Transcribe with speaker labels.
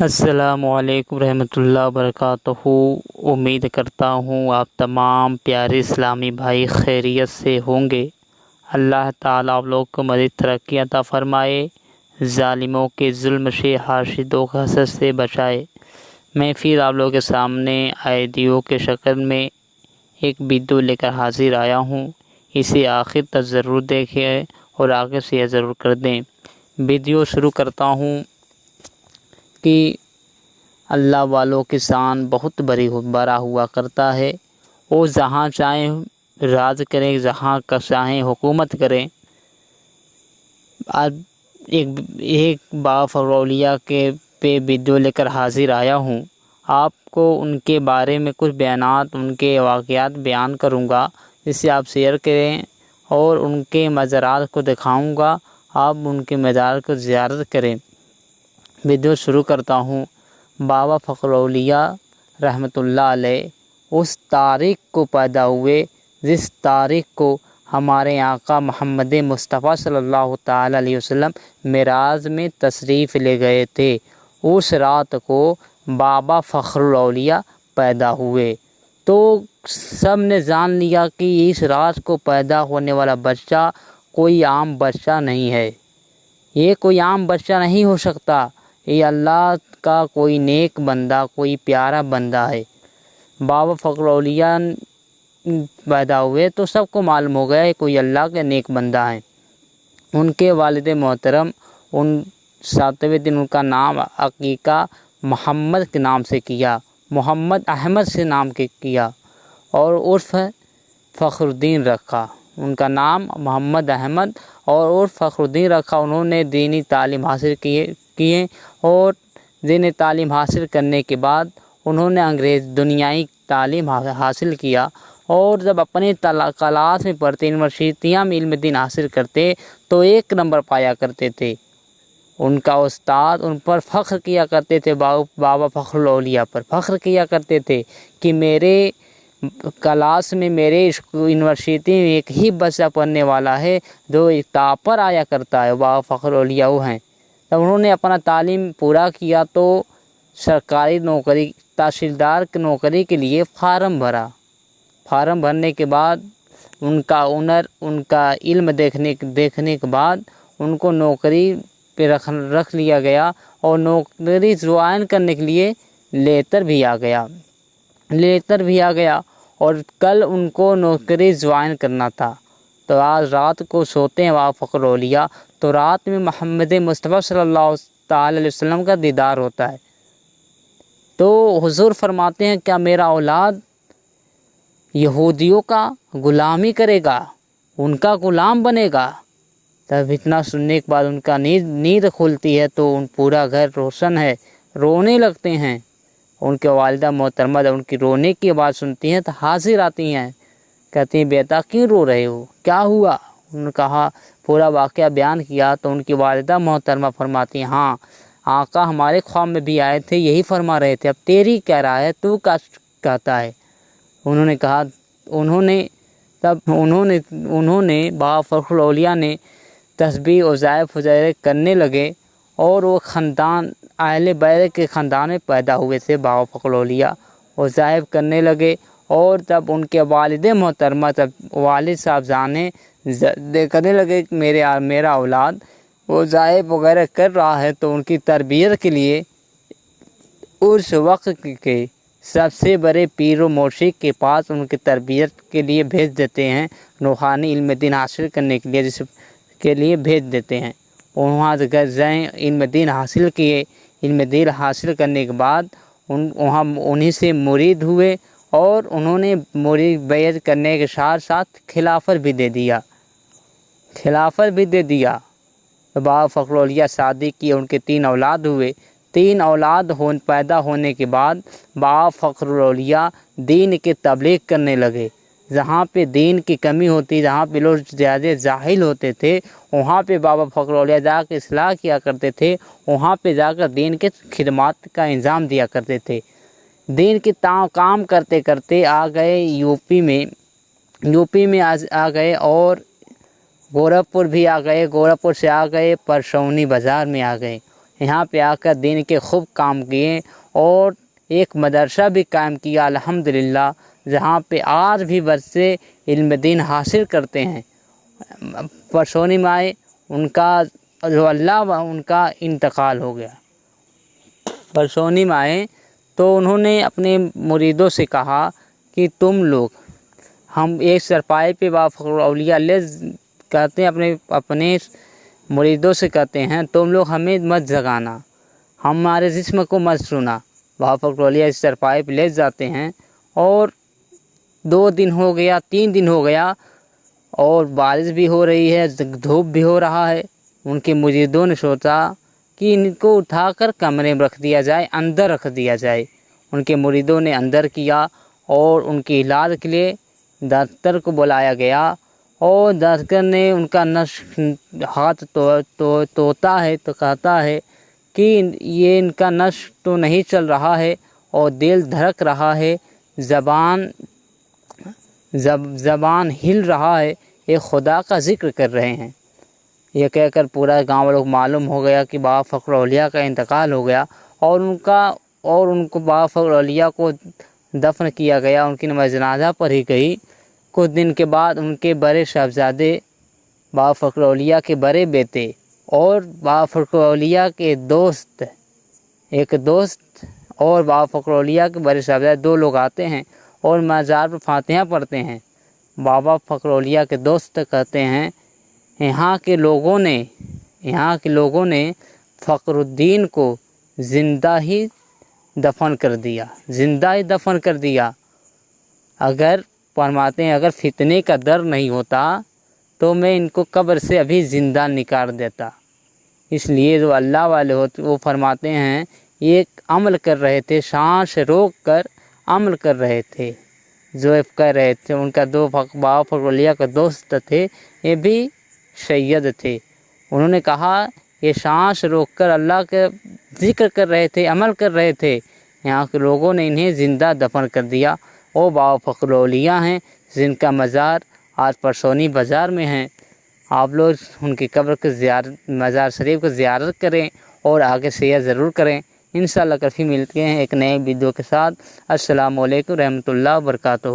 Speaker 1: السلام علیکم رحمۃ اللہ وبرکاتہ۔ امید کرتا ہوں آپ تمام پیارے اسلامی بھائی خیریت سے ہوں گے۔ اللہ تعالیٰ آپ لوگ کو مزید ترقی عطا فرمائے، ظالموں کے ظلم سے، حاسد و حسد سے بچائے۔ میں پھر آپ لوگوں کے سامنے آیڈیو کے شکل میں ایک ویڈیو لے کر حاضر آیا ہوں۔ اسے آخر تک ضرور دیکھیں اور آگے شیئر ضرور کر دیں۔ ویڈیو شروع کرتا ہوں کہ اللہ والوں کی شان بہت بڑا ہوا کرتا ہے۔ وہ جہاں چاہیں راج کریں، جہاں چاہیں حکومت کریں۔ آج ایک بافخر اولیاء کے پہ ویڈیو لے کر حاضر آیا ہوں۔ آپ کو ان کے بارے میں کچھ بیانات، ان کے واقعات بیان کروں گا، جسے آپ شیئر کریں اور ان کے مزارات کو دکھاؤں گا۔ آپ ان کے مزار کو زیارت کریں۔ ویڈیو شروع کرتا ہوں۔ بابا فخر اولیاء رحمۃ اللہ علیہ اس تاریخ کو پیدا ہوئے جس تاریخ کو ہمارے آقا محمد مصطفیٰ صلی اللہ تعالیٰ علیہ وسلم معراج میں تشریف لے گئے تھے۔ اس رات کو بابا فخر الاولیاء پیدا ہوئے تو سب نے جان لیا کہ اس رات کو پیدا ہونے والا بچہ کوئی عام بچہ نہیں ہے، یہ کوئی عام بچہ نہیں ہو سکتا، یہ اللہ کا کوئی نیک بندہ، کوئی پیارا بندہ ہے۔ بابا فخر اولیاء پیدا ہوئے تو سب کو معلوم ہو گیا ہے کوئی اللہ کے نیک بندہ ہے۔ ان کے والد محترم 7ویں دن ان کا نام عقیقہ محمد کے نام سے کیا، محمد احمد سے نام کیا اور عرف فخر الدین رکھا۔ ان کا نام محمد احمد اور عرف فخر الدین رکھا۔ انہوں نے دینی تعلیم حاصل کیے اور دینی تعلیم حاصل کرنے کے بعد انہوں نے دنیائی تعلیم حاصل کیا، اور جب اپنے کلاس میں پڑھتے، یونیورسٹیاں میں علم دین حاصل کرتے تو 1 نمبر پایا کرتے تھے۔ ان کا استاد ان پر فخر کیا کرتے تھے، بابا فخر الاولیاء پر فخر کیا کرتے تھے کہ میرے کلاس میں، میرے یونیورسٹی میں ایک ہی بچہ پڑھنے والا ہے جو ٹاپر آیا کرتا ہے، بابا فخر الاولیاء وہ ہیں۔ جب انہوں نے اپنا تعلیم پورا کیا تو سرکاری نوکری، تحصیلدار کی نوکری کے لیے فارم بھرا۔ فارم بھرنے کے بعد ان کا ہنر، ان کا علم دیکھنے کے بعد ان کو نوکری پہ رکھ لیا گیا، اور نوکری جوائن کرنے کے لیے لیٹر بھی آ گیا اور کل ان کو نوکری جوائن کرنا تھا۔ تو آج رات کو سوتے ہیں بابا فخر الاولیاء تو رات میں محمد مصطفیٰ صلی اللہ تعالیٰ علیہ وسلم کا دیدار ہوتا ہے۔ تو حضور فرماتے ہیں کیا میرا اولاد یہودیوں کا غلامی کرے گا، ان کا غلام بنے گا؟ تب اتنا سننے کے بعد ان کا نیند کھلتی ہے تو پورا گھر روشن ہے، رونے لگتے ہیں۔ ان کے والدہ محترمہ جب ان کی رونے کی آواز سنتی ہیں تو حاضر آتی ہیں، کہتی ہیں بیٹا کیوں رو رہے ہو، کیا ہوا؟ انہوں نے کہا، پورا واقعہ بیان کیا تو ان کی والدہ محترمہ فرماتی ہیں ہاں آقا ہمارے خواب میں بھی آئے تھے، یہی فرما رہے تھے، اب تیری کہہ رہا ہے، تو کیا کہتا ہے؟ انہوں نے کہا، انہوں نے بابا فخر الاولیاء نے تسبیح وظائف کرنے لگے، اور وہ خاندان اہل بیت کے خاندان میں پیدا ہوئے تھے بابا فخر الاولیاء، وظائف کرنے لگے۔ اور جب ان کے والد محترمہ، جب والد صاحب جانے دیکھنے لگے کہ میرا اولاد وظائف وغیرہ کر رہا ہے تو ان کی تربیت کے لیے اس وقت کے سب سے بڑے پیر و مرشد کے پاس ان کی تربیت کے لیے بھیج دیتے ہیں، روحانی علم دین حاصل کرنے کے لیے جس کے لیے بھیج دیتے ہیں۔ وہاں گئے، علم دین حاصل کیے، علم دین حاصل کرنے کے بعد وہاں انہی سے مرید ہوئے، اور انہوں نے مرید بیعت کرنے کے ساتھ ساتھ خلافت بھی دے دیا۔ بابا فخر الاولیاء شادی کی، ان کے 3 اولاد ہوئے۔ 3 اولاد پیدا ہونے کے بعد بابا فخر الاولیاء دین کی تبلیغ کرنے لگے۔ جہاں پہ دین کی کمی ہوتی، جہاں پہ لوگ زیادہ جاہل ہوتے تھے، وہاں پہ بابا فخر الاولیاء جا کے اصلاح کیا کرتے تھے، وہاں پہ جا کر دین کے خدمات کا انجام دیا کرتے تھے۔ دین کی کام کرتے کرتے آ گئے یو پی میں آ گئے، اور گورکھپور بھی آ گئے، گورکھپور سے آ گئے پرسونی بازار میں آ گئے۔ یہاں پہ آ کر دین کے خوب کام کیے اور ایک مدرسہ بھی قائم کیا الحمدللہ، جہاں پہ آج بھی بچے علم دین حاصل کرتے ہیں۔ پرسونی میں آئے، ان کا جو اللہ ان کا انتقال ہو گیا۔ پرسونی میں آئے تو انہوں نے اپنے مریدوں سے کہا کہ تم لوگ، ہم ایک چرپائی پہ بابا فخر الاولیاء کہتے ہیں اپنے مریدوں سے کہتے ہیں تم لوگ ہمیں مت جگانا، ہمارے جسم کو مت سنا۔ بابا فخر الاولیاء اس چرپائی پہ لے جاتے ہیں اور 2 دن ہو گیا، 3 دن ہو گیا اور بارش بھی ہو رہی ہے، دھوپ بھی ہو رہا ہے۔ ان کے مریدوں نے سوچا کہ ان کو اٹھا کر کمرے میں رکھ دیا جائے، اندر رکھ دیا جائے۔ ان کے مریدوں نے اندر کیا اور ان کے علاج کے لیے ڈاکٹر کو بلایا گیا، اور ڈاکٹر نے ان کا ہاتھ توتا ہے تو کہتا ہے کہ یہ ان کا نس تو نہیں چل رہا ہے اور دل دھڑک رہا ہے، زبان ہل رہا ہے، یہ خدا کا ذکر کر رہے ہیں۔ یہ کہہ کر پورا گاؤں لوگ معلوم ہو گیا کہ بابا فخر الاولیاء کا انتقال ہو گیا، اور ان کو بابا فخر الاولیاء کو دفن کیا گیا، ان کی نماز جنازہ پڑھی گئی۔ کچھ دن کے بعد ان کے بڑے صاحبزادے بابا فخر الاولیاء کے بڑے بیٹے اور بابا فخر الاولیاء کے ایک دوست اور بابا فخر الاولیاء کے بڑے صاحبزادے 2 لوگ آتے ہیں اور مزار پر فاتحہ پڑھتے ہیں۔ بابا فخر الاولیاء کے دوست کہتے ہیں یہاں کے لوگوں نے فخر الدین کو زندہ ہی دفن کر دیا۔ اگر فرماتے ہیں اگر فتنے کا ڈر نہیں ہوتا تو میں ان کو قبر سے ابھی زندہ نکال دیتا۔ اس لیے جو اللہ والے ہوتے وہ فرماتے ہیں یہ عمل کر رہے تھے، سانس روک کر عمل کر رہے تھے، جو کر رہے تھے۔ ان کا بابا فخر الاولیاء کا دوست تھے، یہ بھی سید تھے۔ انہوں نے کہا یہ سانس روک کر اللہ کا ذکر کر رہے تھے، عمل کر رہے تھے، یہاں کے لوگوں نے انہیں زندہ دفن کر دیا۔ وہ بابا فخر الاولیاء ہیں جن کا مزار آج پرسونی بازار میں ہے۔ آپ لوگ ان کی قبر کی مزار شریف کی زیارت کریں اور آگے شیئر ضرور کریں۔ انشاءاللہ کبھی ملتے ہیں ایک نئے ویڈیو کے ساتھ۔ السلام علیکم رحمۃ اللہ وبرکاتہ۔